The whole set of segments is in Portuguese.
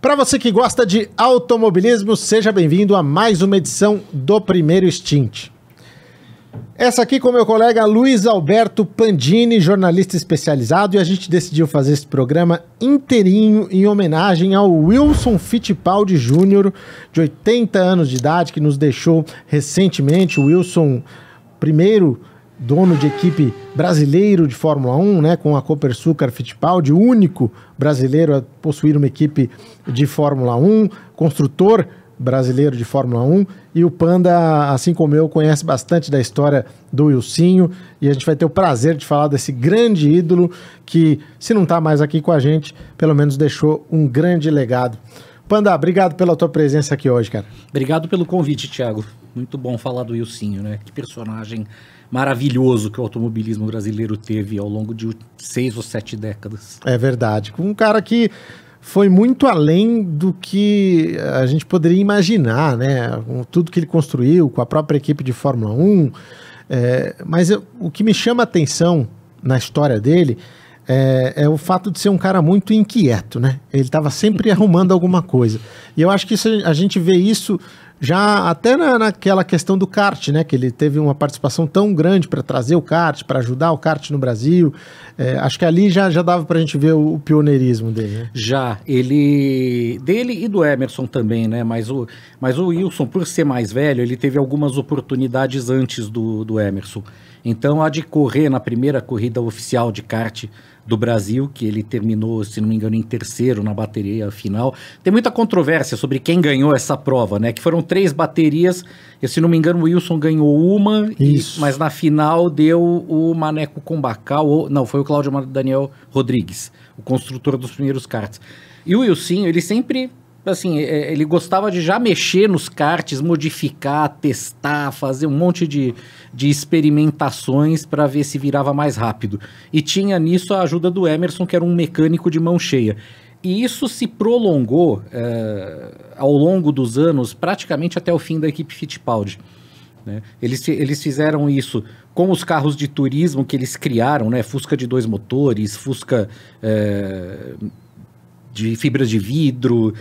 Para você que gosta de automobilismo, seja bem-vindo a mais uma edição do Primeiro Stint. Essa aqui com meu colega Luiz Alberto Pandini, jornalista especializado, e a gente decidiu fazer esse programa inteirinho em homenagem ao Wilson Fittipaldi Jr., de 80 anos de idade, que nos deixou recentemente. O Wilson, primeiro dono de equipe brasileiro de Fórmula 1, né, com a Copersucar Fittipaldi, o único brasileiro a possuir uma equipe de Fórmula 1, construtor brasileiro de Fórmula 1, e o Panda, assim como eu, conhece bastante da história do Wilsinho, e a gente vai ter o prazer de falar desse grande ídolo que, se não está mais aqui com a gente, pelo menos deixou um grande legado. Panda, obrigado pela tua presença aqui hoje, cara. Obrigado pelo convite, Thiago. Muito bom falar do Wilsinho, né? Que personagem maravilhoso que o automobilismo brasileiro teve ao longo de 6 ou 7 décadas. É verdade. Um cara que foi muito além do que a gente poderia imaginar, né? Com tudo que ele construiu, com a própria equipe de Fórmula 1. Mas o que me chama a atenção na história dele é o fato de ser um cara muito inquieto, né? Ele estava sempre arrumando alguma coisa. E eu acho que a gente vê isso já até naquela questão do kart, né? Que ele teve uma participação tão grande para trazer o kart, para ajudar o kart no Brasil. Acho que ali já dava para a gente ver o pioneirismo dele, né? Já, dele e do Emerson também, né? Mas o Wilson, por ser mais velho, ele teve algumas oportunidades antes do Emerson. Então, a de correr na primeira corrida oficial de kart do Brasil, que ele terminou, se não me engano, em terceiro na bateria final. Tem muita controvérsia sobre quem ganhou essa prova, né? Que foram 3 baterias, e se não me engano o Wilson ganhou uma, mas na final deu o Maneco Combacal, não, foi o Cláudio Daniel Rodrigues, o construtor dos primeiros karts. E o Wilson, ele sempre, assim, ele gostava de já mexer nos karts, modificar, testar, fazer um monte de experimentações para ver se virava mais rápido. E tinha nisso a ajuda do Emerson, que era um mecânico de mão cheia. E isso se prolongou ao longo dos anos, praticamente até o fim da equipe Fittipaldi, né? Eles fizeram isso com os carros de turismo que eles criaram, né? Fusca de 2 motores, Fusca de fibras de vidro,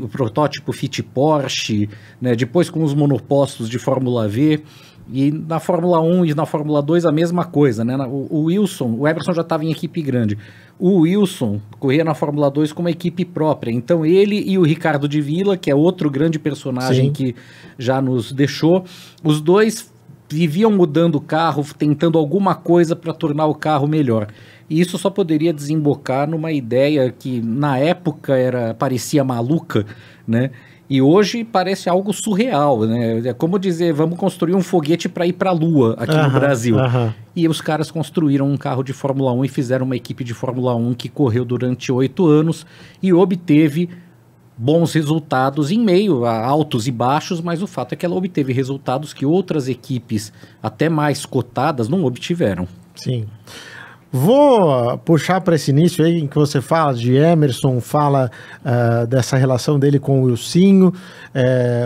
o protótipo Fit Porsche, né? Depois com os monopostos de Fórmula V, e na Fórmula 1 e na Fórmula 2 a mesma coisa, né? O Emerson já estava em equipe grande. O Wilson corria na Fórmula 2 com uma equipe própria. Então ele e o Ricardo de Villa, que é outro grande personagem Sim. que já nos deixou, os dois viviam mudando o carro, tentando alguma coisa para tornar o carro melhor. E isso só poderia desembocar numa ideia que na época parecia maluca, né? E hoje parece algo surreal, né? É como dizer, vamos construir um foguete para ir para a Lua aqui no Brasil. E os caras construíram um carro de Fórmula 1 e fizeram uma equipe de Fórmula 1 que correu durante 8 anos e obteve bons resultados em meio a altos e baixos, mas o fato é que ela obteve resultados que outras equipes, até mais cotadas, não obtiveram. Sim. Vou puxar para esse início aí em que você fala de Emerson, fala dessa relação dele com o Wilsinho.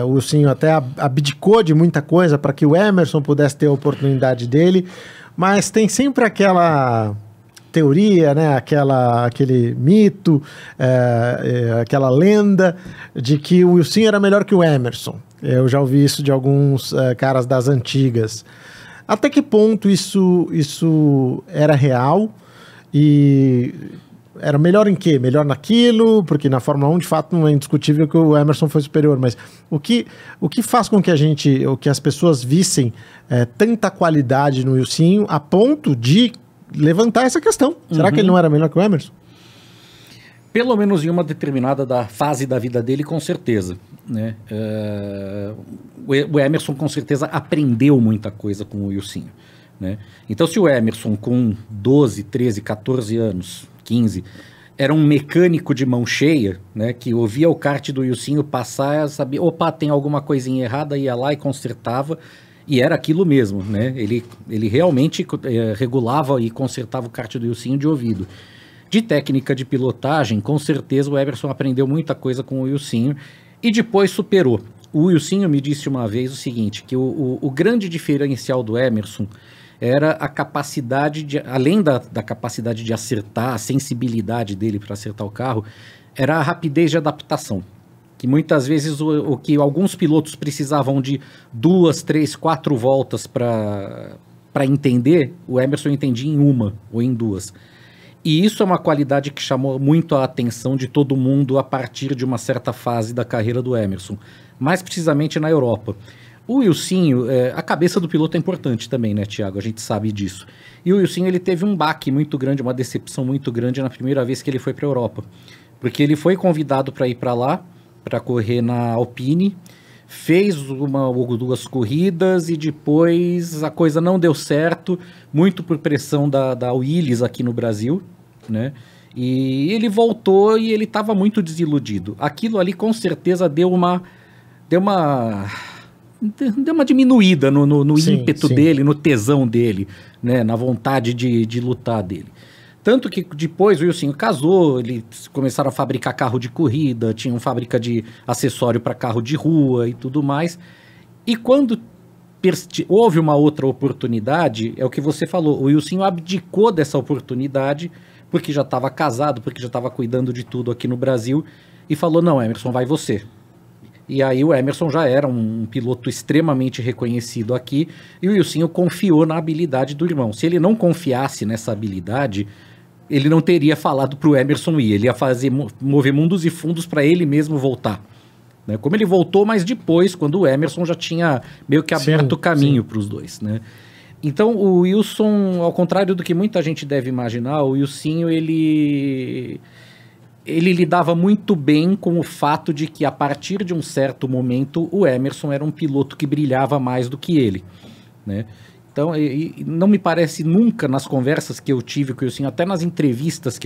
O Wilsinho até abdicou de muita coisa para que o Emerson pudesse ter a oportunidade dele, mas tem sempre aquela teoria, né? Aquele mito, aquela lenda de que o Wilsinho era melhor que o Emerson. Eu já ouvi isso de alguns caras das antigas. Até que ponto isso era real e era melhor em quê? Melhor naquilo? Porque na Fórmula 1, de fato, não é indiscutível que o Emerson foi superior, mas o que faz com que as pessoas vissem tanta qualidade no Wilsinho a ponto de levantar essa questão? Será que ele não era melhor que o Emerson? Pelo menos em uma determinada fase da vida dele, com certeza, né? O Emerson, com certeza, aprendeu muita coisa com o Wilsinho, né? Então, se o Emerson, com 12, 13, 14 anos, 15, era um mecânico de mão cheia, né? Que ouvia o kart do Wilsinho passar, sabia, opa, tem alguma coisinha errada, ia lá e consertava, e era aquilo mesmo, né? Ele realmente regulava e consertava o kart do Wilsinho de ouvido. De técnica de pilotagem, com certeza o Emerson aprendeu muita coisa com o Wilsinho e depois superou. O Wilsinho me disse uma vez o seguinte, que o grande diferencial do Emerson era a capacidade, além da capacidade de acertar, a sensibilidade dele para acertar o carro, era a rapidez de adaptação. Que muitas vezes o que alguns pilotos precisavam de 2, 3, 4 voltas para entender, o Emerson entendia em 1 ou em 2. E isso é uma qualidade que chamou muito a atenção de todo mundo a partir de uma certa fase da carreira do Emerson, mais precisamente na Europa. O Wilsinho, a cabeça do piloto é importante também, né, Thiago? A gente sabe disso. E o Wilsinho, ele teve um baque muito grande, uma decepção muito grande na primeira vez que ele foi para a Europa. Porque ele foi convidado para ir para lá, para correr na Alpine, fez 1 ou 2 corridas e depois a coisa não deu certo, muito por pressão da Willis aqui no Brasil, né? E ele voltou e ele estava muito desiludido. Aquilo ali com certeza deu uma diminuída no ímpeto dele, no tesão dele, né? Na vontade de lutar dele. Tanto que depois o Wilsinho casou, eles começaram a fabricar carro de corrida, tinham fábrica de acessório para carro de rua e tudo mais. E quando houve uma outra oportunidade, é o que você falou, o Wilsinho abdicou dessa oportunidade, porque já estava casado, porque já estava cuidando de tudo aqui no Brasil, e falou, não, Emerson, vai você. E aí o Emerson já era um piloto extremamente reconhecido aqui, e o Wilsinho confiou na habilidade do irmão. Se ele não confiasse nessa habilidade, ele não teria falado para o Emerson ir, ele ia mover mundos e fundos para ele mesmo voltar. Né? Como ele voltou, mas depois, quando o Emerson já tinha meio que aberto o caminho para os dois. Né? Então o Wilson, ao contrário do que muita gente deve imaginar, o Wilsinho, ele lidava muito bem com o fato de que, a partir de um certo momento, o Emerson era um piloto que brilhava mais do que ele, né? Então, não me parece nunca, nas conversas que eu tive com o Wilsinho, até nas entrevistas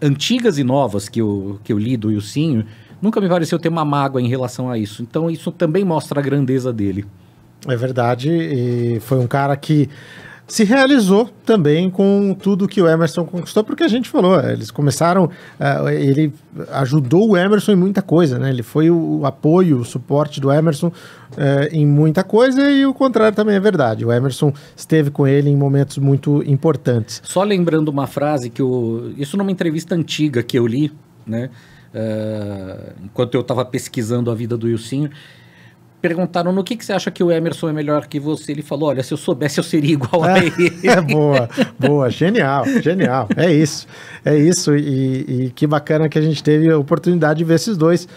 antigas e novas que eu li do Wilsinho, nunca me pareceu ter uma mágoa em relação a isso. Então, isso também mostra a grandeza dele. É verdade, e foi um cara que se realizou também com tudo que o Emerson conquistou, porque a gente falou, eles começaram, ele ajudou o Emerson em muita coisa, né? Ele foi o apoio, o suporte do Emerson em muita coisa, e o contrário também é verdade. O Emerson esteve com ele em momentos muito importantes. Só lembrando uma frase isso numa entrevista antiga que eu li, né? Enquanto eu estava pesquisando a vida do Wilsinho, perguntaram no que você acha que o Emerson é melhor que você. Ele falou, olha, se eu soubesse eu seria igual a ele. Boa, genial. É isso, e que bacana que a gente teve a oportunidade de ver esses dois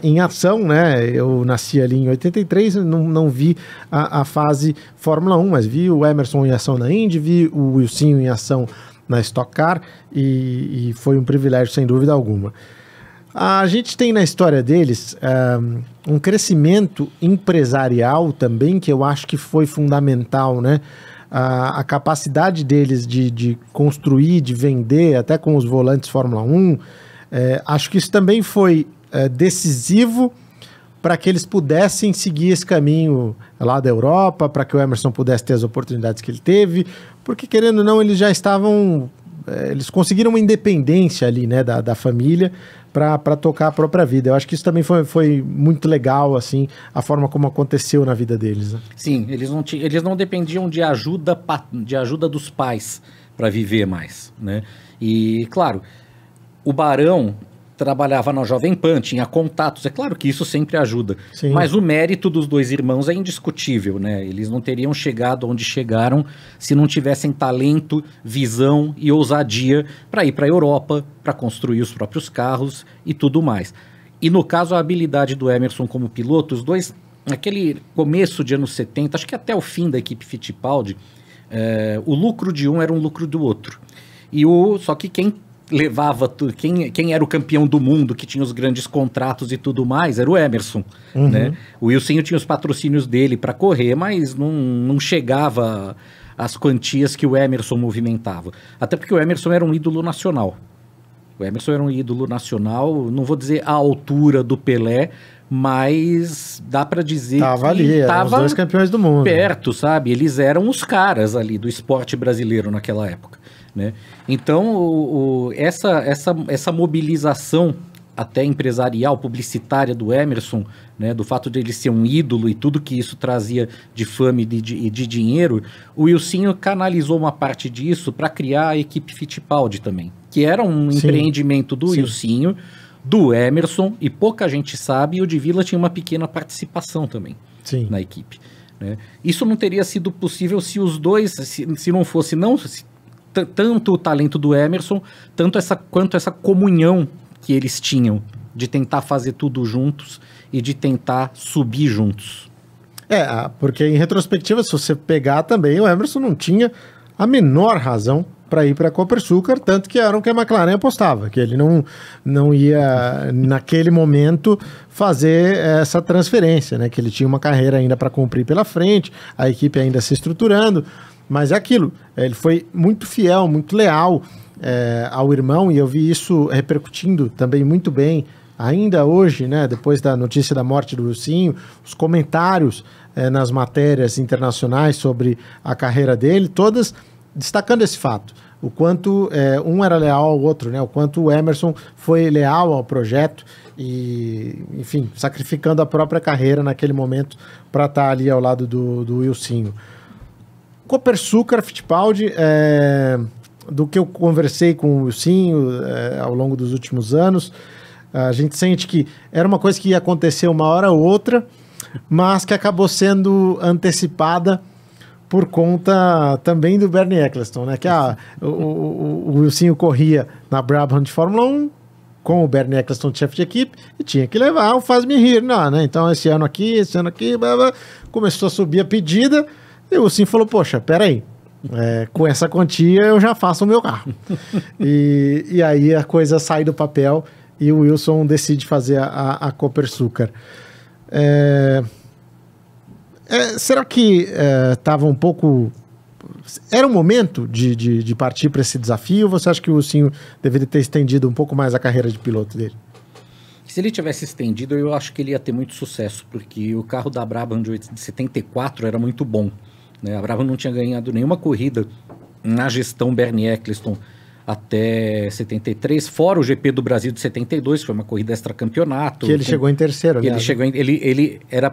em ação, né? Eu nasci ali em 83, não vi a fase Fórmula 1, mas vi o Emerson em ação na Indy, vi o Wilsinho em ação na Stock Car, e foi um privilégio, sem dúvida alguma. A gente tem na história deles um crescimento empresarial também, que eu acho que foi fundamental, né? A capacidade deles de construir, de vender, até com os volantes Fórmula 1, acho que isso também foi decisivo para que eles pudessem seguir esse caminho lá da Europa, para que o Emerson pudesse ter as oportunidades que ele teve, porque, querendo ou não, eles já estavam... eles conseguiram uma independência ali, né, da família, para tocar a própria vida. Eu acho que isso também foi muito legal, assim, a forma como aconteceu na vida deles. Né? Sim, eles não dependiam de ajuda dos pais para viver mais, né? E, claro, o Barão trabalhava na Jovem Pan, tinha contatos, é claro que isso sempre ajuda. Sim. Mas o mérito dos dois irmãos é indiscutível, né? Eles não teriam chegado onde chegaram se não tivessem talento, visão e ousadia para ir para a Europa, para construir os próprios carros e tudo mais. E no caso, a habilidade do Emerson como piloto, os dois, naquele começo de anos 70, acho que até o fim da equipe Fittipaldi, o lucro de um era um lucro do outro. Só que quem levava quem era o campeão do mundo, que tinha os grandes contratos e tudo mais, era o Emerson, né? O Wilsinho tinha os patrocínios dele para correr, mas não chegava às quantias que o Emerson movimentava. Até porque o Emerson era um ídolo nacional. Não vou dizer à altura do Pelé, mas dá para dizer que tava os dois campeões do mundo. Perto, sabe? Eles eram os caras ali do esporte brasileiro naquela época. Né? Então, essa mobilização até empresarial, publicitária do Emerson, né, do fato de ele ser um ídolo e tudo que isso trazia de fama e de dinheiro, o Wilsinho canalizou uma parte disso para criar a equipe Fittipaldi também, que era um empreendimento do Wilsinho, do Emerson, e pouca gente sabe, e o Divila tinha uma pequena participação também na equipe. Né? Isso não teria sido possível se os dois, se não fosse tanto o talento do Emerson, quanto essa comunhão que eles tinham de tentar fazer tudo juntos e de tentar subir juntos. Porque em retrospectiva, se você pegar também, o Emerson não tinha a menor razão para ir para a Copersucar, tanto que era o que a McLaren apostava, que ele não ia, naquele momento, fazer essa transferência, né? Que ele tinha uma carreira ainda para cumprir pela frente, a equipe ainda se estruturando, mas é aquilo, ele foi muito fiel, muito leal ao irmão, e eu vi isso repercutindo também muito bem, ainda hoje, né, depois da notícia da morte do Wilsinho, os comentários nas matérias internacionais sobre a carreira dele, todas destacando esse fato, o quanto um era leal ao outro, né, o quanto o Emerson foi leal ao projeto e, enfim, sacrificando a própria carreira naquele momento para estar ali ao lado do Wilsinho. Copersucar, Fittipaldi, do que eu conversei com o Wilsinho ao longo dos últimos anos, a gente sente que era uma coisa que ia acontecer uma hora ou outra, mas que acabou sendo antecipada por conta também do Bernie Ecclestone, né? Que o Wilsinho corria na Brabham de Fórmula 1 com o Bernie Ecclestone chefe de equipe e tinha que levar o Faz-me Rir, né? Então esse ano aqui, blá, blá, começou a subir a pedida e o Wilsinho falou, poxa, peraí, com essa quantia eu já faço o meu carro. e aí a coisa sai do papel e o Wilson decide fazer a Copersucar. Será que estava um pouco... Era o momento de partir para esse desafio? Ou você acha que o Wilsinho deveria ter estendido um pouco mais a carreira de piloto dele? Se ele tivesse estendido, eu acho que ele ia ter muito sucesso, porque o carro da Brabham de 74 era muito bom. Né? A Brabham não tinha ganhado nenhuma corrida na gestão Bernie Ecclestone até 73, fora o GP do Brasil de 72, foi uma corrida extracampeonato. Que ele chegou em terceiro, né? Ele era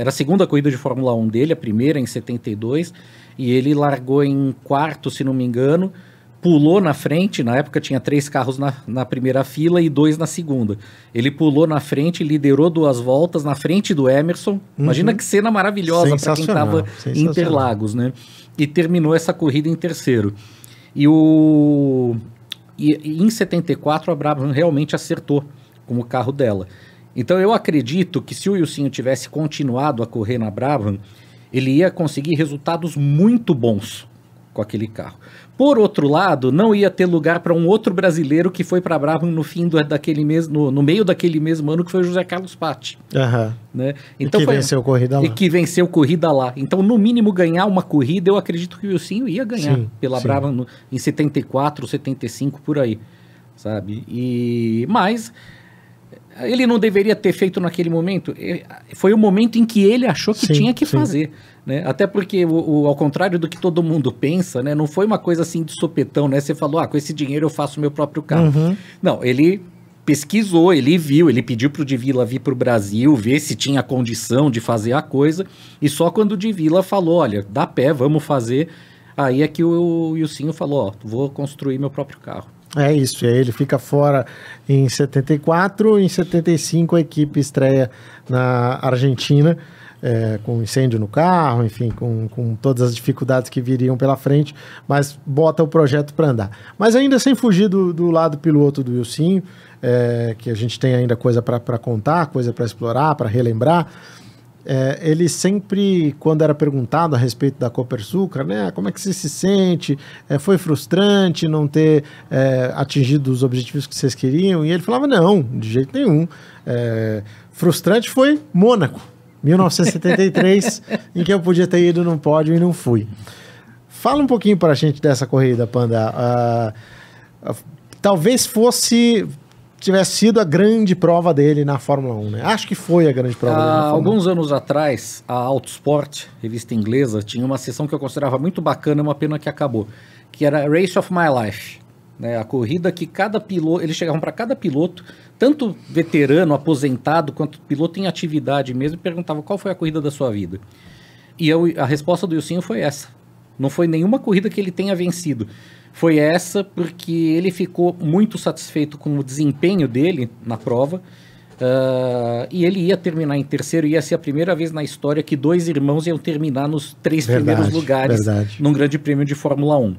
a segunda corrida de Fórmula 1 dele, a primeira em 72, e ele largou em quarto, se não me engano, pulou na frente, na época tinha 3 carros na primeira fila e 2 na segunda. Ele pulou na frente, liderou 2 voltas na frente do Emerson. Imagina que cena maravilhosa para quem estava em Interlagos, né? E terminou essa corrida em terceiro. E em 74 a Brabham realmente acertou com o carro dela. Então eu acredito que se o Wilsinho tivesse continuado a correr na Brabham, ele ia conseguir resultados muito bons com aquele carro. Por outro lado, não ia ter lugar para um outro brasileiro que foi para a Brabham no fim daquele mesmo, no meio daquele mesmo ano, que foi o José Carlos Patti. Né? Então, e que venceu corrida lá. E que venceu corrida lá. Então, no mínimo, ganhar uma corrida, eu acredito que o Wilsinho ia ganhar pela Brabham em 74, 75, por aí. Sabe? Mas ele não deveria ter feito naquele momento. Foi o momento em que ele achou que tinha que fazer. Né? Até porque, ao contrário do que todo mundo pensa, né? Não foi uma coisa assim de sopetão, né? Você falou, com esse dinheiro eu faço o meu próprio carro. Não, ele pesquisou, ele viu, ele pediu pro Divila vir pro Brasil, ver se tinha condição de fazer a coisa, e só quando o Divila falou, olha, dá pé, vamos fazer, aí é que o Wilsinho falou, vou construir meu próprio carro. É isso, e aí ele fica fora em 74, em 75 a equipe estreia na Argentina, com incêndio no carro, enfim, com todas as dificuldades que viriam pela frente, mas bota o projeto para andar. Mas ainda sem fugir do lado piloto do Wilsinho, que a gente tem ainda coisa para contar, coisa para explorar, para relembrar, ele sempre, quando era perguntado a respeito da Copersucar, né, como é que você se sente, foi frustrante não ter atingido os objetivos que vocês queriam, e ele falava, não, de jeito nenhum, frustrante foi Mônaco, 1973, em que eu podia ter ido num pódio e não fui. Fala um pouquinho para a gente dessa corrida, Panda. Talvez tivesse sido a grande prova dele na Fórmula 1, né? Acho que foi a grande prova dele na Fórmula 1. Alguns anos atrás, a Autosport, revista inglesa, tinha uma sessão que eu considerava muito bacana, uma pena que acabou, que era Race of My Life. Né? A corrida que cada piloto, eles chegavam para cada piloto, tanto veterano, aposentado, quanto piloto em atividade mesmo, perguntava qual foi a corrida da sua vida. E a resposta do Ilcinho foi essa. Não foi nenhuma corrida que ele tenha vencido. Foi essa porque ele ficou muito satisfeito com o desempenho dele na prova. E ele ia terminar em terceiro, ia ser a primeira vez na história que 2 irmãos iam terminar nos 3 primeiros lugares num grande prêmio de Fórmula 1.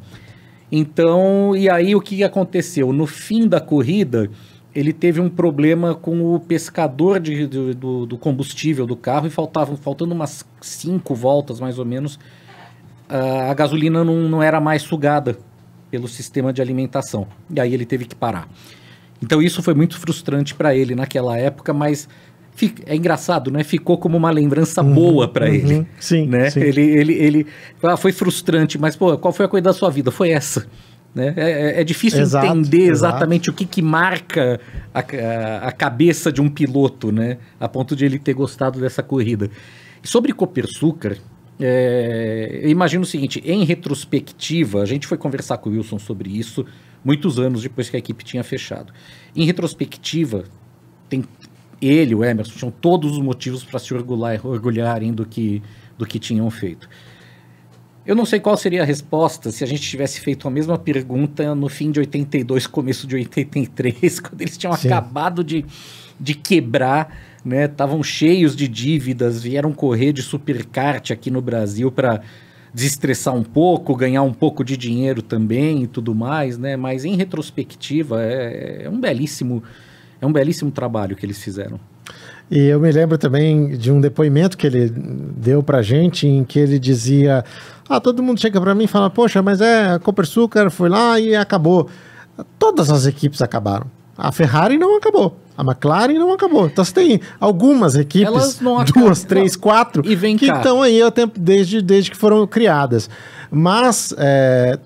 Então, e aí o que aconteceu? No fim da corrida, ele teve um problema com o pescador do combustível do carro e faltando umas 5 voltas mais ou menos, a gasolina não era mais sugada pelo sistema de alimentação. E aí ele teve que parar. Então isso foi muito frustrante para ele naquela época, mas é engraçado, né? Ficou como uma lembrança boa para ele. Sim, né? Sim. Ele foi frustrante, mas pô, qual foi a coisa da sua vida? Foi essa. Né? É difícil entender exatamente o que marca a cabeça de um piloto, né? A ponto de ele ter gostado dessa corrida. E sobre Copersucar, eu imagino o seguinte, em retrospectiva, a gente foi conversar com o Wilson sobre isso muitos anos depois que a equipe tinha fechado. Em retrospectiva, ele, o Emerson, tinham todos os motivos para se orgulharem do que tinham feito. Eu não sei qual seria a resposta se a gente tivesse feito a mesma pergunta no fim de 82, começo de 83, quando eles tinham acabado de quebrar, né? Estavam cheios de dívidas, vieram correr de superkart aqui no Brasil para desestressar um pouco, ganhar um pouco de dinheiro também e tudo mais, né? Mas em retrospectiva é um belíssimo trabalho que eles fizeram. E eu me lembro também de um depoimento que ele deu pra gente, em que ele dizia, todo mundo chega pra mim e fala, poxa, mas a Copersucar foi lá e acabou. Todas as equipes acabaram. A Ferrari não acabou. A McLaren não acabou. Então você tem algumas equipes, 2, 3, 4, que estão aí ao tempo, desde que foram criadas. Mas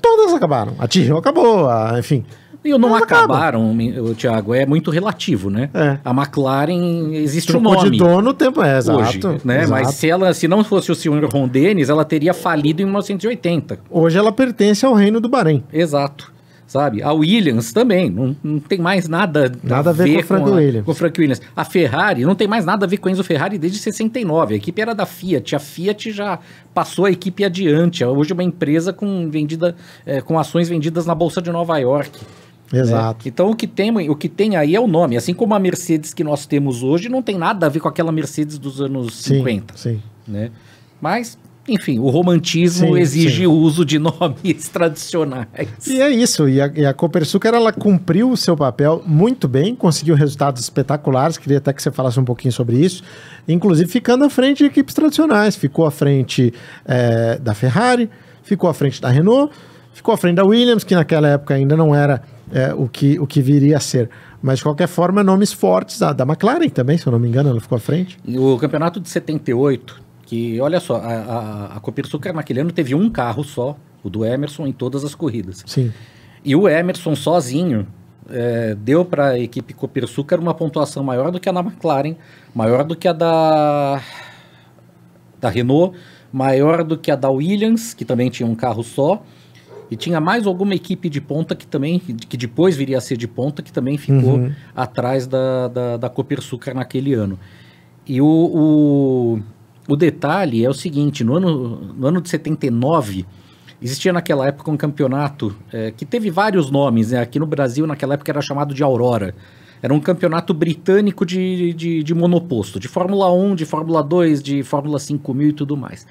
todas acabaram. A Tyrrell acabou, enfim. E não acabaram, Thiago, é muito relativo, né? A McLaren existe um nome. De dono o tempo, exato. Hoje, né? Exato. Mas se não fosse o senhor Ron Dennis, ela teria falido em 1980. Hoje ela pertence ao reino do Bahrein. Exato. Sabe? A Williams também, não tem mais nada a ver com o Frank Williams. A Ferrari não tem mais nada a ver com a Enzo Ferrari desde 69. A equipe era da Fiat. A Fiat já passou a equipe adiante. Hoje é uma empresa com ações vendidas na Bolsa de Nova York. Exato. Né? Então o que tem aí é o nome. Assim como a Mercedes que nós temos hoje não tem nada a ver com aquela Mercedes dos anos 50. Sim. Né? Mas... enfim, o romantismo exige o uso de nomes tradicionais. E é isso, e a Copersucar, ela cumpriu o seu papel muito bem, conseguiu resultados espetaculares, queria até que você falasse um pouquinho sobre isso, inclusive ficando à frente de equipes tradicionais, ficou à frente da Ferrari, ficou à frente da Renault, ficou à frente da Williams, que naquela época ainda não era o que viria a ser. Mas, de qualquer forma, nomes fortes, da McLaren também, se eu não me engano, ela ficou à frente. O campeonato de 78... que, olha só, a Copersucar naquele ano teve um carro só, o do Emerson, em todas as corridas. Sim. E o Emerson sozinho deu para a equipe Copersucar uma pontuação maior do que a da McLaren, maior do que a da Renault, maior do que a da Williams, que também tinha um carro só, e tinha mais alguma equipe de ponta que depois viria a ser de ponta, que também ficou atrás da Copersucar naquele ano. E o detalhe é o seguinte, no ano de 79, existia naquela época um campeonato que teve vários nomes, né? Aqui no Brasil, naquela época, era chamado de Aurora. Era um campeonato britânico de monoposto, de Fórmula 1, de Fórmula 2, de Fórmula 5000 e tudo mais.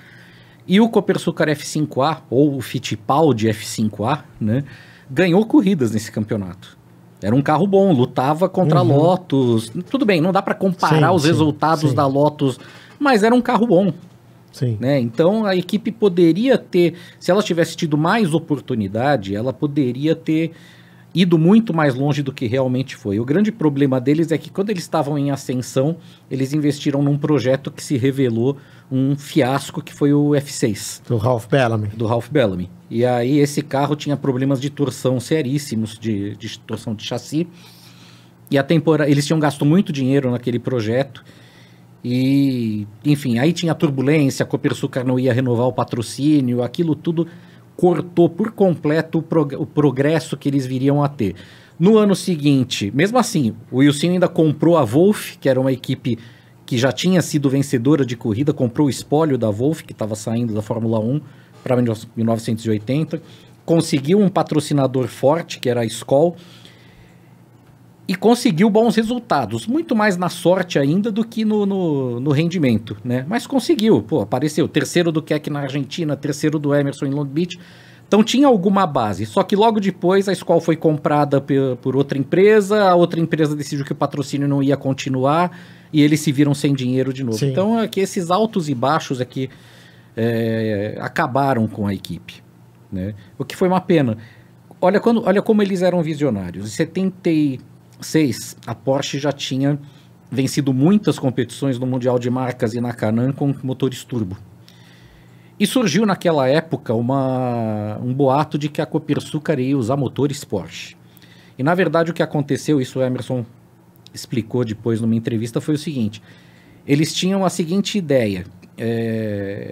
E o Copersucar F5A, ou o Fittipaldi F5A, né, ganhou corridas nesse campeonato. Era um carro bom, lutava contra a Lotus. Tudo bem, não dá para comparar os resultados da Lotus, mas era um carro bom. Sim. Né? Então a equipe poderia ter, se ela tivesse tido mais oportunidade, ela poderia ter ido muito mais longe do que realmente foi. O grande problema deles é que quando eles estavam em ascensão, eles investiram num projeto que se revelou um fiasco, que foi o F6. Do Ralph Bellamy. E aí esse carro tinha problemas de torção seríssimos, de torção de chassi. E eles tinham gasto muito dinheiro naquele projeto. E, enfim, aí tinha turbulência, a Copersucar não ia renovar o patrocínio, aquilo tudo cortou por completo o progresso que eles viriam a ter. No ano seguinte, mesmo assim, o Wilson ainda comprou a Wolf, que era uma equipe que já tinha sido vencedora de corrida, comprou o espólio da Wolf, que estava saindo da Fórmula 1 para 1980, conseguiu um patrocinador forte, que era a Skoll, e conseguiu bons resultados, muito mais na sorte ainda do que no rendimento, né? Mas conseguiu, pô, apareceu terceiro do Keck na Argentina, terceiro do Emerson em Long Beach, então tinha alguma base, só que logo depois a Skoll foi comprada por outra empresa, a outra empresa decidiu que o patrocínio não ia continuar e eles se viram sem dinheiro de novo. Sim. Então é que esses altos e baixos aqui acabaram com a equipe, né? O que foi uma pena. Olha como eles eram visionários. Em 76, a Porsche já tinha vencido muitas competições no Mundial de Marcas e na Can-Am com motores turbo. E surgiu naquela época um boato de que a Copersucar ia usar motores Porsche. E na verdade o que aconteceu, isso o Emerson explicou depois numa entrevista, foi o seguinte: eles tinham a seguinte ideia,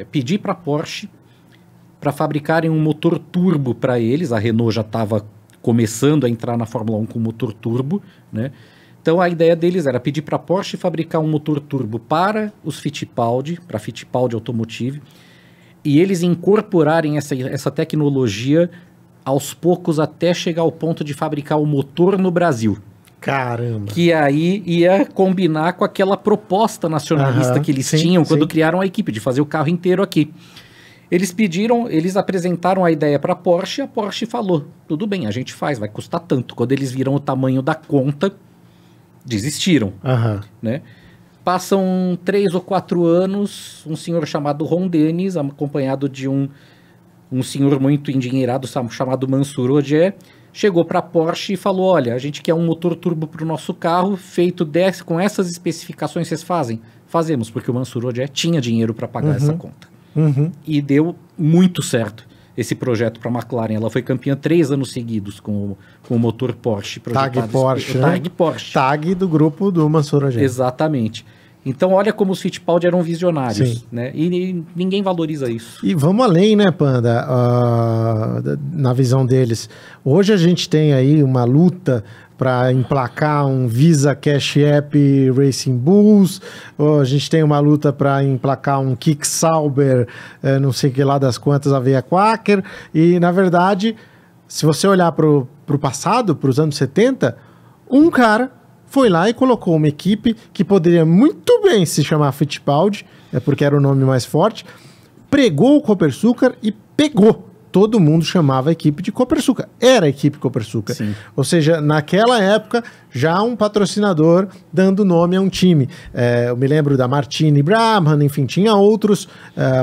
pedir para a Porsche para fabricarem um motor turbo para eles. A Renault já estava começando a entrar na Fórmula 1 com motor turbo, né? Então a ideia deles era pedir para a Porsche fabricar um motor turbo para os Fittipaldi, para a Fittipaldi Automotive, e eles incorporarem essa tecnologia aos poucos até chegar ao ponto de fabricar o motor no Brasil. Caramba! Que aí ia combinar com aquela proposta nacionalista que eles tinham quando criaram a equipe, de fazer o carro inteiro aqui. Eles apresentaram a ideia para a Porsche, e a Porsche falou, tudo bem, a gente faz, vai custar tanto. Quando eles viram o tamanho da conta, desistiram, né? Passam 3 ou 4 anos, um senhor chamado Ron Dennis, acompanhado de um senhor muito endinheirado chamado Mansur Odier, chegou para a Porsche e falou, olha, a gente quer um motor turbo para o nosso carro, feito com essas especificações, vocês fazem? Fazemos, porque o Mansur Odier tinha dinheiro para pagar essa conta. E deu muito certo esse projeto para a McLaren. Ela foi campeã 3 anos seguidos com o motor Porsche projetado. Tag Porsche, Tag Porsche. Tag do grupo do Mansur Odier. Exatamente. Então olha como os Fittipaldi eram visionários, né? E ninguém valoriza isso. E vamos além, né, Panda? Na visão deles. Hoje a gente tem aí uma luta para emplacar um Visa Cash App Racing Bulls, a gente tem uma luta para emplacar um Kick Sauber, não sei que lá das quantas, Aveia Quaker, e na verdade, se você olhar para o passado, para os anos 70, um cara foi lá e colocou uma equipe que poderia muito bem se chamar Fittipaldi, porque era o nome mais forte, pregou o Copersucar e pegou. Todo mundo chamava a equipe de Copersucar. Era a equipe Copersucar. Sim. Ou seja, naquela época, já um patrocinador dando nome a um time. Eu me lembro da Martini Brabham, enfim, tinha outros,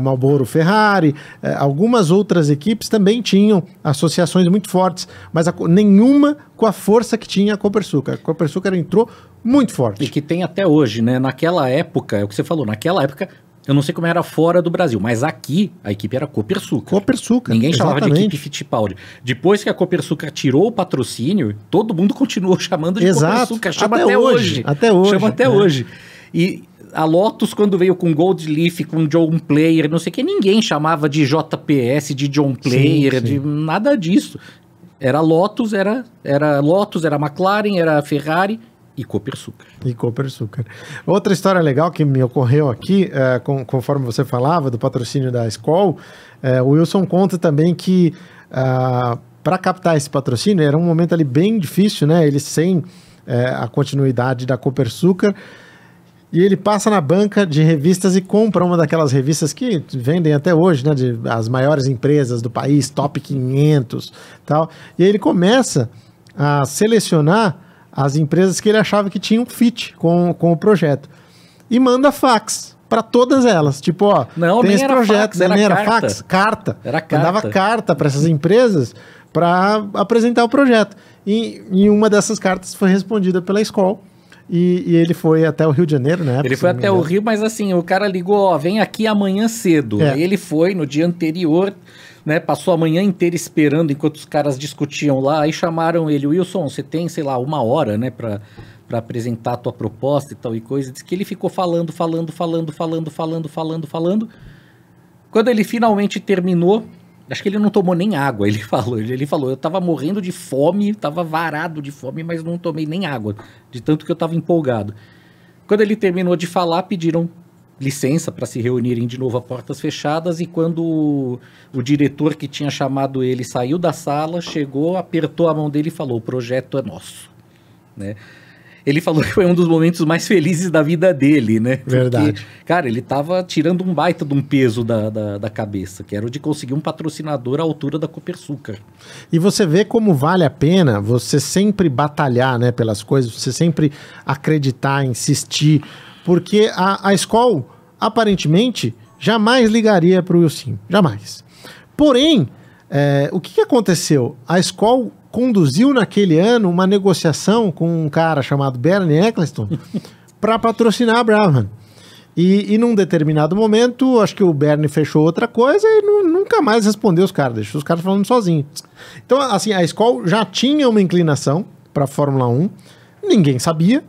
Marlboro Ferrari, algumas outras equipes também tinham associações muito fortes, mas nenhuma com a força que tinha a Copersucar. A Copersucar entrou muito forte. E que tem até hoje, né? Naquela época, é o que você falou, naquela época... Eu não sei como era fora do Brasil, mas aqui a equipe era Copersucar. Copersucar. Ninguém chamava de equipe Fittipaldi. Depois que a Copersucar tirou o patrocínio, todo mundo continuou chamando de Copersucar. Chama até hoje. Até hoje. Chama até hoje. E a Lotus, quando veio com Gold Leaf, com John Player, não sei o que, ninguém chamava de JPS, de John Player, de nada disso. Era Lotus, era McLaren, era Ferrari... E Copersucar. Outra história legal que me ocorreu aqui, conforme você falava do patrocínio da Skoll, o Wilson conta também que para captar esse patrocínio era um momento ali bem difícil, né? Ele sem a continuidade da Copersucar, e ele passa na banca de revistas e compra uma daquelas revistas que vendem até hoje, né? As maiores empresas do país, Top 500 tal. E aí ele começa a selecionar as empresas que ele achava que tinham fit com o projeto. E manda fax para todas elas. Tipo, ó, não, tem esse projeto. Fax, era nem carta. Era fax, carta. Era carta. Mandava carta para essas empresas para apresentar o projeto. E uma dessas cartas foi respondida pela Skoll. E ele foi até o Rio de Janeiro, né? Ele foi até o Rio, mas assim, o cara ligou, ó, vem aqui amanhã cedo. Aí ele foi no dia anterior... Né, passou a manhã inteira esperando enquanto os caras discutiam lá, aí chamaram ele, Wilson, você tem, sei lá, 1 hora, né, pra apresentar a tua proposta e tal e coisa. Diz que ele ficou falando. Quando ele finalmente terminou, Acho que ele não tomou nem água, ele falou, eu tava morrendo de fome, tava varado de fome, mas não tomei nem água, de tanto que eu tava empolgado. Quando ele terminou de falar, pediram licença para se reunirem de novo a portas fechadas, e quando o diretor que tinha chamado ele saiu da sala, chegou, apertou a mão dele e falou, o projeto é nosso, né? Ele falou que foi um dos momentos mais felizes da vida dele, né? Verdade. Porque, cara, ele tava tirando um baita de um peso da cabeça, que era o de conseguir um patrocinador à altura da Copersucar. E você vê como vale a pena você sempre batalhar, né, pelas coisas, você sempre acreditar, insistir, porque a Skol, aparentemente, jamais ligaria para o Wilson, jamais. Porém, o que aconteceu? A Skol conduziu naquele ano uma negociação com um cara chamado Bernie Eccleston para patrocinar a Brabham. E num determinado momento, acho que o Bernie fechou outra coisa e nunca mais respondeu os caras, deixou os caras falando sozinhos. Então, assim, a Skol já tinha uma inclinação para a Fórmula 1, ninguém sabia,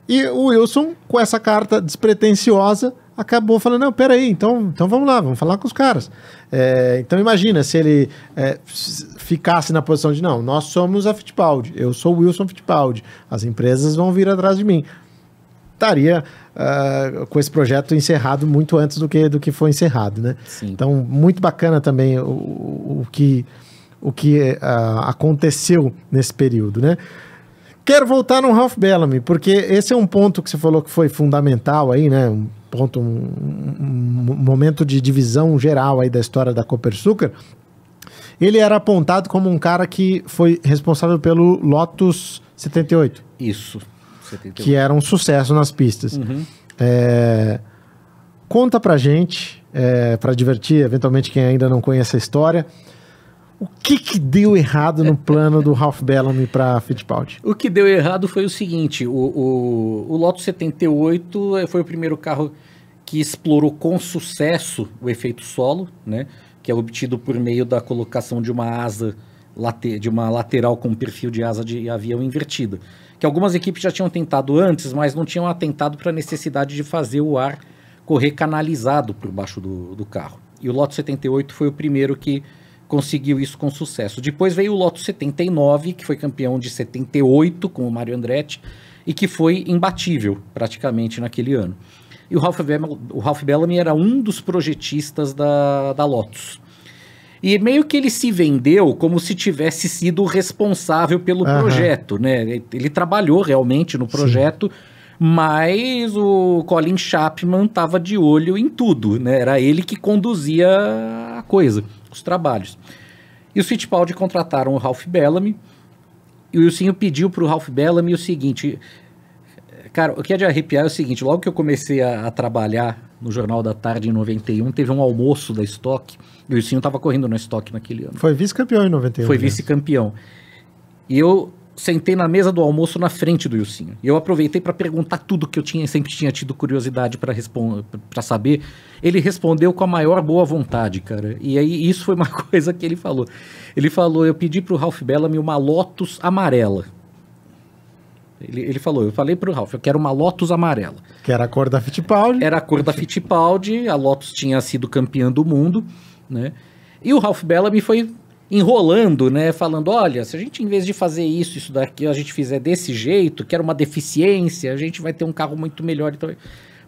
e o Wilson, com essa carta despretensiosa, acabou falando, não, peraí, então vamos lá, vamos falar com os caras. Então imagina se ele ficasse na posição de, não, nós somos a Fittipaldi, eu sou o Wilson Fittipaldi, as empresas vão vir atrás de mim. Estaria com esse projeto encerrado muito antes do que foi encerrado, né? Sim. Então, muito bacana também o que aconteceu nesse período, né? Quero voltar no Ralph Bellamy, porque esse é um ponto que você falou que foi fundamental aí, né? Um momento de divisão geral aí da história da Copersucar. Ele era apontado como um cara que foi responsável pelo Lotus 78. Isso, 78. Que era um sucesso nas pistas. Uhum. Conta pra gente, pra divertir, eventualmente, quem ainda não conhece a história, o que deu errado no plano do Ralph Bellamy para Fittipaldi? O que deu errado foi o seguinte, o Lotus 78 foi o primeiro carro que explorou com sucesso o efeito solo, né, que é obtido por meio da colocação de uma asa, de uma lateral com perfil de asa de avião invertida, que algumas equipes já tinham tentado antes, mas não tinham atentado para a necessidade de fazer o ar correr canalizado por baixo do carro. E o Lotus 78 foi o primeiro que conseguiu isso com sucesso. Depois veio o Lotus 79, que foi campeão de 78 com o Mario Andretti e que foi imbatível praticamente naquele ano. E o Ralph Bellamy era um dos projetistas da Lotus. E meio que ele se vendeu como se tivesse sido responsável pelo projeto, né? Ele trabalhou realmente no projeto, sim, mas o Colin Chapman estava de olho em tudo, né? Era ele que conduzia a coisa, os trabalhos. E os Fittipaldi contrataram o Ralph Bellamy, e o Wilson pediu para o Ralph Bellamy o seguinte, cara, o que é de arrepiar é o seguinte, logo que eu comecei a trabalhar no Jornal da Tarde em 91, teve um almoço da Stock, e o Wilson estava correndo na Stock naquele ano. Foi vice-campeão em 91. Foi vice-campeão. E eu sentei na mesa do almoço na frente do Wilson. E eu aproveitei para perguntar tudo que eu sempre tinha tido curiosidade para saber. Ele respondeu com a maior boa vontade, cara. E aí isso foi uma coisa que ele falou. Ele falou, eu pedi para o Ralph Bellamy uma Lotus amarela. Ele falou, eu falei para o Ralph, eu quero uma Lotus amarela. Que era a cor da Fittipaldi. Era a cor da Fittipaldi, a Lotus tinha sido campeã do mundo, né? E o Ralph Bellamy foi enrolando, né, falando, olha, se a gente em vez de fazer isso daqui, a gente fizer desse jeito, que era uma deficiência, a gente vai ter um carro muito melhor. Então...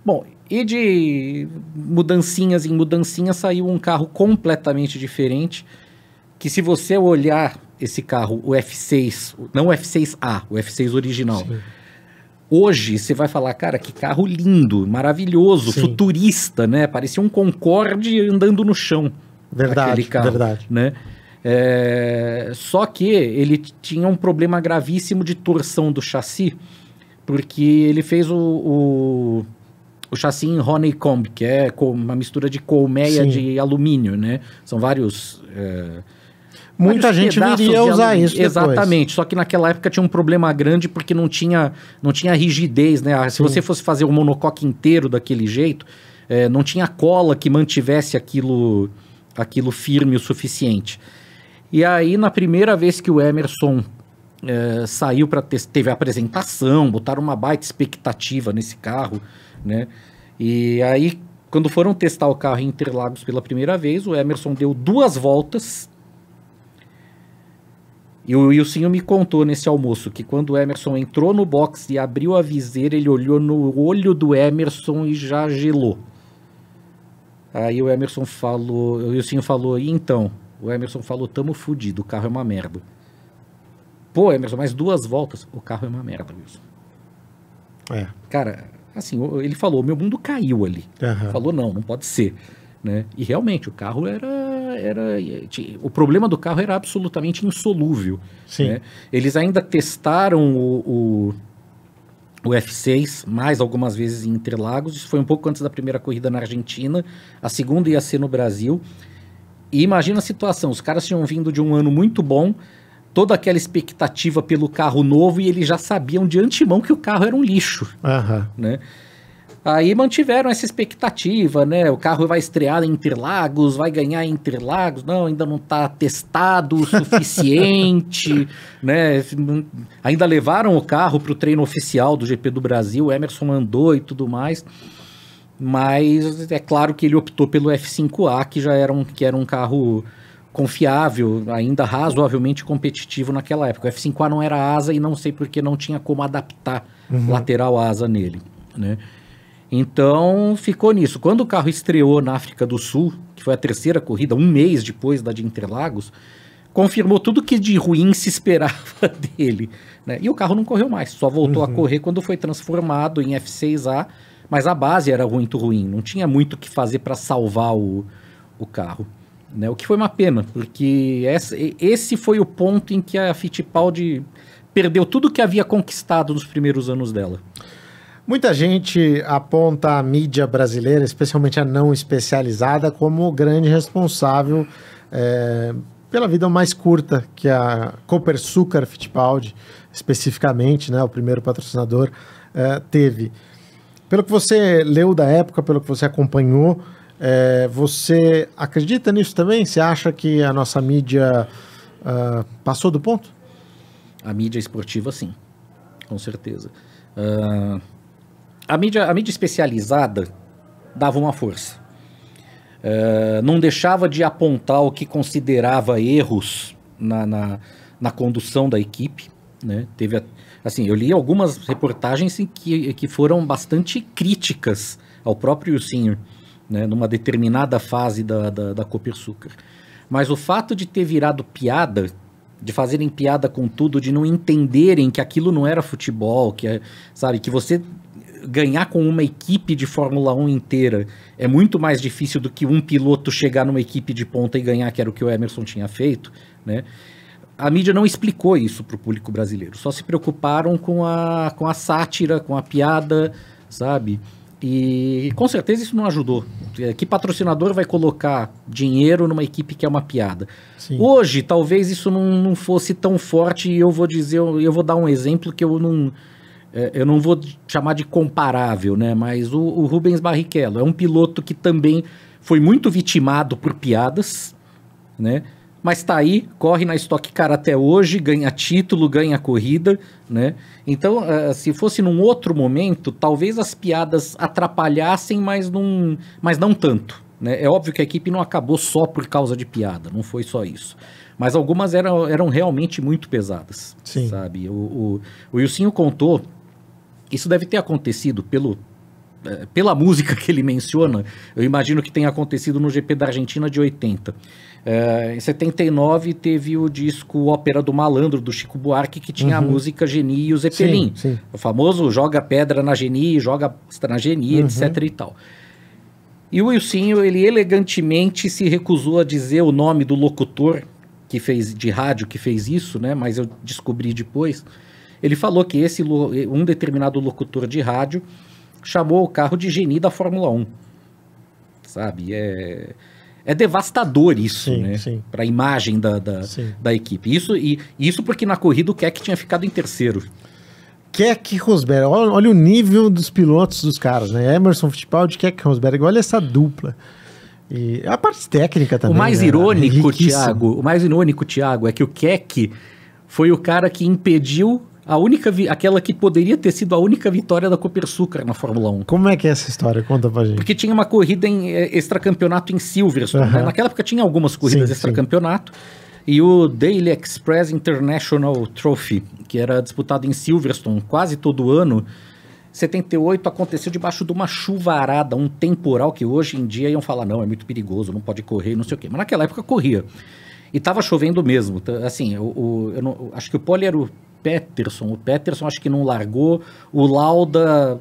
Bom, e de mudancinhas em mudancinhas saiu um carro completamente diferente, que se você olhar esse carro, o F6, não o F6A, o F6 original, sim, hoje você vai falar, cara, que carro lindo, maravilhoso, sim, futurista, né, parecia um Concorde andando no chão. Verdade, carro, verdade. Né? Só que ele tinha um problema gravíssimo de torção do chassi, porque ele fez o chassi em honeycomb, que é uma mistura de colmeia, sim, de alumínio, né? São vários... Muita gente viria usar isso depois. Exatamente, só que naquela época tinha um problema grande porque não tinha rigidez, né? Se você fosse fazer o monocoque inteiro daquele jeito, não tinha cola que mantivesse aquilo firme o suficiente. E aí, na primeira vez que o Emerson saiu teve a apresentação, botaram uma baita expectativa nesse carro, né? E aí Quando foram testar o carro em Interlagos pela primeira vez, o Emerson deu 2 voltas. E o Wilsinho me contou nesse almoço que quando o Emerson entrou no box e abriu a viseira, ele olhou no olho do Emerson e já gelou. Aí o Emerson falou, o Wilsinho falou, e então? O Emerson falou, tamo fudido, o carro é uma merda. Pô, Emerson, mais 2 voltas, o carro é uma merda, Wilson. É. Cara, assim, ele falou, meu mundo caiu ali. Falou, não pode ser. Né? E realmente, o carro o problema do carro era absolutamente insolúvel. Sim. Né? Eles ainda testaram o F6 mais algumas vezes em Interlagos. Isso foi um pouco antes da primeira corrida na Argentina. A segunda ia ser no Brasil. E imagina a situação, os caras tinham vindo de um ano muito bom, toda aquela expectativa pelo carro novo, e eles já sabiam de antemão que o carro era um lixo. Né? Aí mantiveram essa expectativa, né? O carro vai estrear em Interlagos, vai ganhar em Interlagos. Não, ainda não está testado o suficiente, né? Ainda levaram o carro para o treino oficial do GP do Brasil, o Emerson andou e tudo mais. Mas é claro que ele optou pelo F5A, que era um carro confiável, ainda razoavelmente competitivo naquela época. O F5A não era asa e não sei porque não tinha como adaptar lateral asa nele, né? Então, ficou nisso. Quando o carro estreou na África do Sul, que foi a 3ª corrida, um mês depois da de Interlagos, confirmou tudo que de ruim se esperava dele. Né? E o carro não correu mais, só voltou a correr quando foi transformado em F6A, mas a base era muito ruim, não tinha muito o que fazer para salvar o carro. Né? O que foi uma pena, porque esse foi o ponto em que a Fittipaldi perdeu tudo que havia conquistado nos primeiros anos dela. Muita gente aponta a mídia brasileira, especialmente a não especializada, como o grande responsável pela vida mais curta que a Copersucar Fittipaldi, especificamente, né, o primeiro patrocinador, teve. Pelo que você leu da época, pelo que você acompanhou, você acredita nisso também? Você acha que a nossa mídia passou do ponto? A mídia esportiva, sim, com certeza. A mídia especializada dava uma força. Não deixava de apontar o que considerava erros na condução da equipe. Né? Assim, eu li algumas reportagens que foram bastante críticas ao próprio Wilsinho, né? Numa determinada fase da Copersucar. Mas o fato de ter virado piada, de fazerem piada com tudo, de não entenderem que aquilo não era futebol, sabe, que você ganhar com uma equipe de Fórmula 1 inteira é muito mais difícil do que um piloto chegar numa equipe de ponta e ganhar, que era o que o Emerson tinha feito, né? A mídia não explicou isso para o público brasileiro, só se preocuparam com a sátira, com a piada, sabe? E com certeza isso não ajudou. Que patrocinador vai colocar dinheiro numa equipe que é uma piada? Sim. Hoje, talvez isso não fosse tão forte, e eu vou dar um exemplo que eu não vou chamar de comparável, né? Mas o Rubens Barrichello é um piloto que também foi muito vitimado por piadas, né? Mas tá aí, corre na Stock Car até hoje, ganha título, ganha corrida, né? Então, se fosse num outro momento, talvez as piadas atrapalhassem, mas não tanto, né? É óbvio que a equipe não acabou só por causa de piada, não foi só isso. Mas algumas eram realmente muito pesadas, sim, sabe? O Wilsinho contou, isso deve ter acontecido pela música que ele menciona, eu imagino que tenha acontecido no GP da Argentina de 80. Em 79 teve o disco Ópera do Malandro, do Chico Buarque, que tinha a música Geni e o Zeppelin. Sim, sim. O famoso joga pedra na Geni, joga na Geni, etc. e tal. E o Wilsinho, ele elegantemente se recusou a dizer o nome do locutor de rádio que fez isso, né? Mas eu descobri depois. Ele falou que um determinado locutor de rádio chamou o carro de Geni da Fórmula 1. Sabe? É devastador isso, sim, né? Para a imagem da equipe. Isso porque na corrida o Keck tinha ficado em terceiro. Keck e Rosberg, olha o nível dos pilotos dos caras, né? Emerson Fittipaldi, Keck e Rosberg, olha essa dupla. E a parte técnica também. O mais irônico, Thiago, é que o Keck foi o cara que impediu aquela que poderia ter sido a única vitória da Copersucar na Fórmula 1. Como é que é essa história? Conta pra gente. Porque tinha uma corrida em extracampeonato em Silverstone. Né? Naquela época tinha algumas corridas extracampeonato. E o Daily Express International Trophy, que era disputado em Silverstone quase todo ano, 78 aconteceu debaixo de uma chuvarada, um temporal que hoje em dia iam falar, não, é muito perigoso, não pode correr, não sei o quê. Mas naquela época corria. E estava chovendo mesmo. Assim, acho que o pole era o Peterson acho que não largou, o Lauda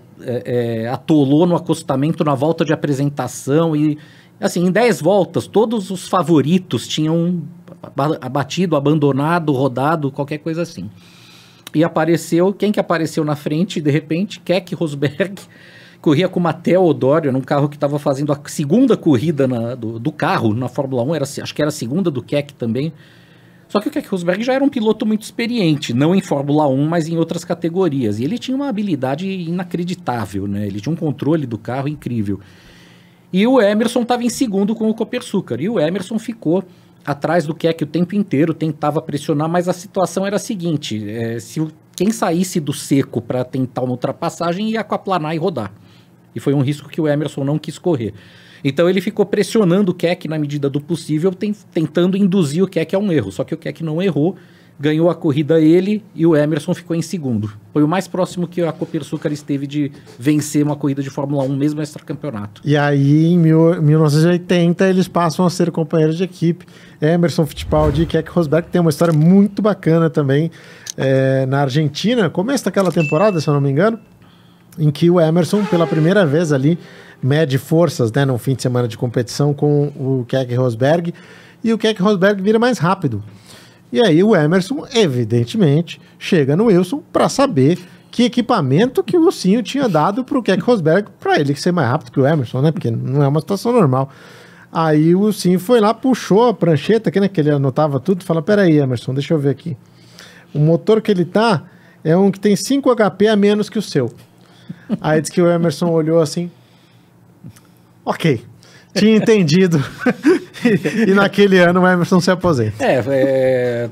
atolou no acostamento na volta de apresentação e, assim, em 10 voltas, todos os favoritos tinham abatido, abandonado, rodado, qualquer coisa assim. E quem que apareceu na frente, de repente? Keck Rosberg, corria com o Matteo Odório, num carro que estava fazendo a segunda corrida do carro na Fórmula 1, acho que era a segunda do Keck também. Só que o Keck Rosberg já era um piloto muito experiente, não em Fórmula 1, mas em outras categorias. E ele tinha uma habilidade inacreditável, né? Ele tinha um controle do carro incrível. E o Emerson estava em segundo com o Copersucar. E o Emerson ficou atrás do Keck o tempo inteiro, tentava pressionar, mas a situação era a seguinte, quem saísse do seco para tentar uma ultrapassagem ia aquaplanar e rodar. E foi um risco que o Emerson não quis correr. Então ele ficou pressionando o Keck na medida do possível, tentando induzir o Keck a um erro. Só que o Keck não errou, ganhou a corrida ele e o Emerson ficou em segundo. Foi o mais próximo que a Copersucar esteve de vencer uma corrida de Fórmula 1, mesmo extracampeonato. E aí, em 1980, eles passam a ser companheiros de equipe. Emerson Fittipaldi e Keck Rosberg, que tem uma história muito bacana também na Argentina. Começo daquela temporada, se eu não me engano, em que o Emerson, pela primeira vez ali, mede forças, né, num fim de semana de competição com o Keck Rosberg, e o Keck Rosberg vira mais rápido. E aí o Emerson, evidentemente, chega no Wilson para saber que equipamento que o Wilson tinha dado para o Keck Rosberg, para ele ser mais rápido que o Emerson, né, porque não é uma situação normal. Aí o Wilson foi lá, puxou a prancheta, que ele anotava tudo, e fala, peraí, Emerson, deixa eu ver aqui. O motor que ele tá é um que tem 5 HP a menos que o seu. Aí diz que o Emerson olhou assim, ok, tinha entendido. e naquele ano o Emerson se aposenta.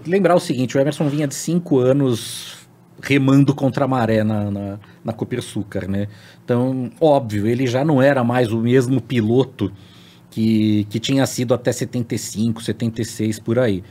Lembrar o seguinte, o Emerson vinha de 5 anos remando contra a maré na Copersucar, né? Então, óbvio, ele já não era mais o mesmo piloto que tinha sido até 75, 76, por aí.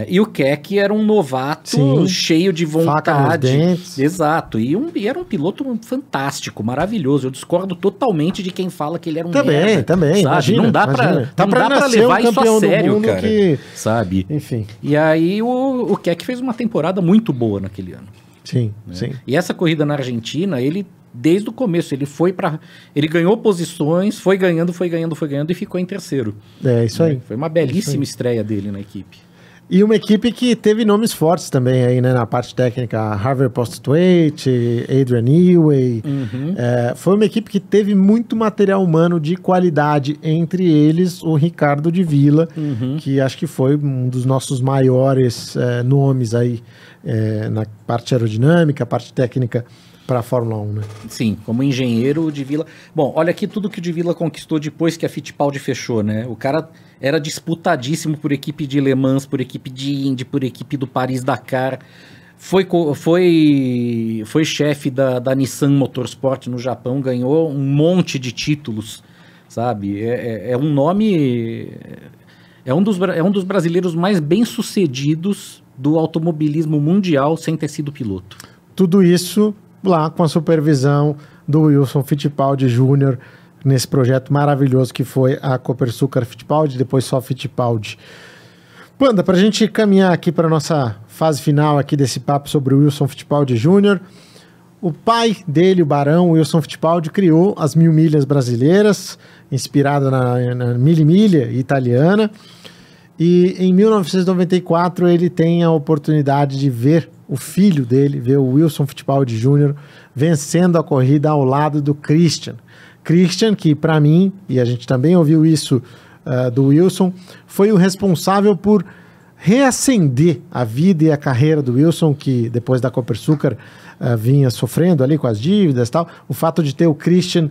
E o Keck era um novato, sim, cheio de vontade. Faca nos dentes. Exato. E era um piloto fantástico, maravilhoso. Eu discordo totalmente de quem fala que ele era um merda. Também, imagina. Não dá pra levar isso a sério, cara. Sabe? Enfim. E aí o Keck fez uma temporada muito boa naquele ano. Sim, né? Sim. E essa corrida na Argentina, desde o começo, ele ganhou posições, foi ganhando e ficou em terceiro. É, isso aí. Foi uma belíssima estreia dele na equipe. E uma equipe que teve nomes fortes também aí, né, na parte técnica, Harvey Postwaite, Adrian Newey. Uhum. Foi uma equipe que teve muito material humano de qualidade, entre eles o Ricardo de Villa, que acho que foi um dos nossos maiores nomes aí na parte aerodinâmica, parte técnica para a Fórmula 1, né? Sim, como engenheiro, o de Villa... Bom, olha aqui tudo que o de Villa conquistou depois que a Fittipaldi fechou, né? O cara era disputadíssimo por equipe de Le Mans, por equipe de Indy, por equipe do Paris-Dakar. Foi chefe da Nissan Motorsport no Japão, ganhou um monte de títulos, sabe? É um nome... É um dos brasileiros mais bem-sucedidos do automobilismo mundial sem ter sido piloto. Tudo isso lá com a supervisão do Wilson Fittipaldi Jr., nesse projeto maravilhoso que foi a Copersucar Fittipaldi, depois só Fittipaldi. Panda, para a gente caminhar aqui para a nossa fase final aqui desse papo sobre o Wilson Fittipaldi Jr., o pai dele, o barão Wilson Fittipaldi, criou as 1000 milhas brasileiras, inspirada na Mille Miglia italiana, e em 1994 ele tem a oportunidade de ver o filho dele, ver o Wilson Fittipaldi Jr. vencendo a corrida ao lado do Christian. Christian, que para mim, e a gente também ouviu isso do Wilson, foi o responsável por reacender a vida e a carreira do Wilson, que depois da Copersucar vinha sofrendo ali com as dívidas e tal. O fato de ter o Christian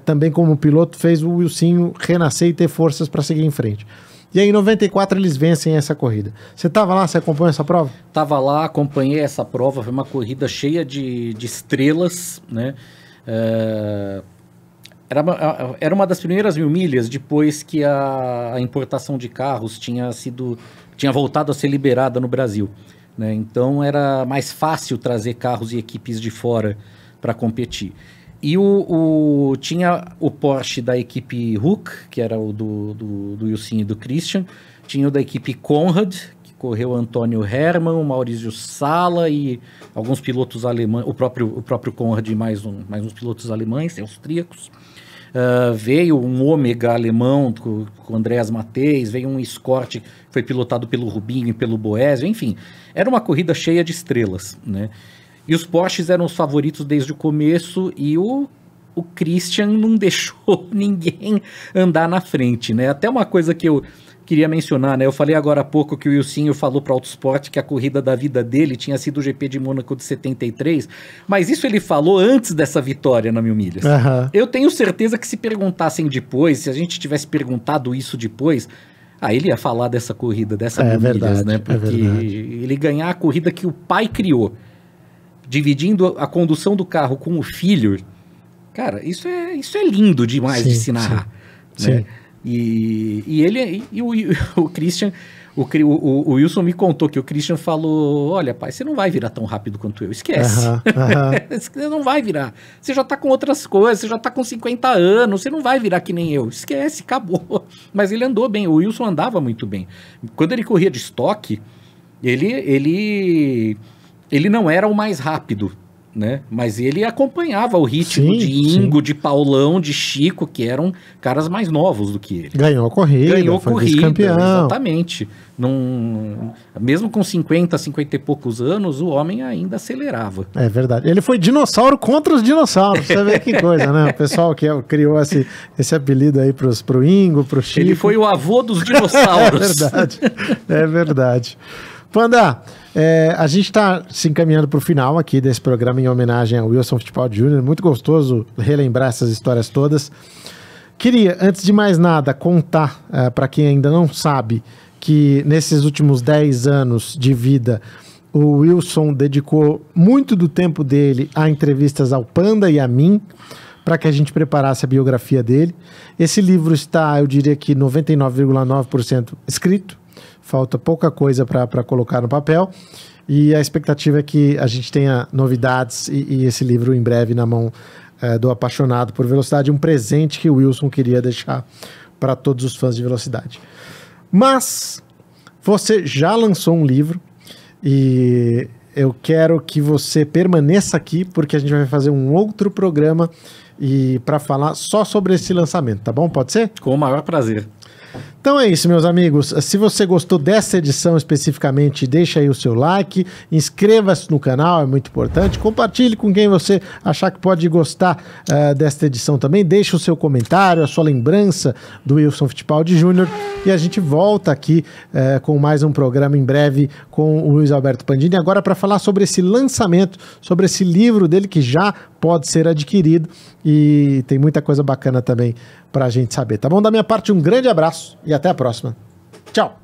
também como piloto fez o Wilson renascer e ter forças para seguir em frente. E aí em 94 eles vencem essa corrida. Você estava lá, você acompanhou essa prova? Estava lá, acompanhei essa prova, foi uma corrida cheia de estrelas, né? Era uma das primeiras 1000 milhas depois que a importação de carros tinha voltado a ser liberada no Brasil, né? Então era mais fácil trazer carros e equipes de fora para competir. E tinha o Porsche da equipe Hook, que era o do Wilson e do Christian, tinha o da equipe Conrad, que correu Antônio Hermann, o Maurizio Sala e alguns pilotos alemães, o próprio Conrad e mais uns pilotos alemães, austríacos. Veio um Ômega alemão com o Andreas Mateis, veio um Escort que foi pilotado pelo Rubinho e pelo Boésio, enfim, era uma corrida cheia de estrelas, né? E os Porsches eram os favoritos desde o começo e o Christian não deixou ninguém andar na frente, né? Até uma coisa que eu queria mencionar, né? Eu falei agora há pouco que o Wilsinho falou para o Autosport que a corrida da vida dele tinha sido o GP de Mônaco de 73, mas isso ele falou antes dessa vitória na 1000 milhas. Uhum. Eu tenho certeza que se perguntassem depois, se a gente tivesse perguntado isso depois, ele ia falar dessa corrida, dessa 1000 milhas, né? Porque ele ganhar a corrida que o pai criou, dividindo a condução do carro com o filho, cara, isso é lindo demais de se narrar. Sim, né? sim. E o Christian, o Wilson me contou que o Christian falou: olha, pai, você não vai virar tão rápido quanto eu, esquece. Você não vai virar. Você já tá com outras coisas, você já tá com 50 anos, você não vai virar que nem eu, esquece, acabou. Mas ele andou bem, o Wilson andava muito bem. Quando ele corria de estoque, ele não era o mais rápido, né? Mas ele acompanhava o ritmo de Ingo, de Paulão, de Chico, que eram caras mais novos do que ele. Ganhou a corrida, foi vice-campeão. Exatamente. Mesmo com 50 e poucos anos, o homem ainda acelerava. É verdade. Ele foi dinossauro contra os dinossauros. Você vê que coisa, né? O pessoal que criou esse apelido aí pro Ingo, pro Chico. Ele foi o avô dos dinossauros. É verdade. Panda, a gente está se encaminhando para o final aqui desse programa em homenagem ao Wilson Fittipaldi Jr. Muito gostoso relembrar essas histórias todas. Queria, antes de mais nada, contar para quem ainda não sabe que nesses últimos 10 anos de vida o Wilson dedicou muito do tempo dele a entrevistas ao Panda e a mim para que a gente preparasse a biografia dele. Esse livro está, eu diria que 99,9% escrito. Falta pouca coisa para colocar no papel e a expectativa é que a gente tenha novidades e esse livro em breve na mão do apaixonado por velocidade, um presente que o Wilson queria deixar para todos os fãs de velocidade. Mas você já lançou um livro e eu quero que você permaneça aqui porque a gente vai fazer um outro programa para falar só sobre esse lançamento, tá bom? Pode ser? Com o maior prazer. Então é isso, meus amigos. Se você gostou dessa edição especificamente, deixa aí o seu like, inscreva-se no canal, é muito importante. Compartilhe com quem você achar que pode gostar desta edição também. Deixe o seu comentário, a sua lembrança do Wilson Fittipaldi Jr. E a gente volta aqui com mais um programa em breve com o Luiz Alberto Pandini. Agora para falar sobre esse lançamento, sobre esse livro dele que já pode ser adquirido e tem muita coisa bacana também pra gente saber, tá bom? Da minha parte, um grande abraço e até a próxima. Tchau!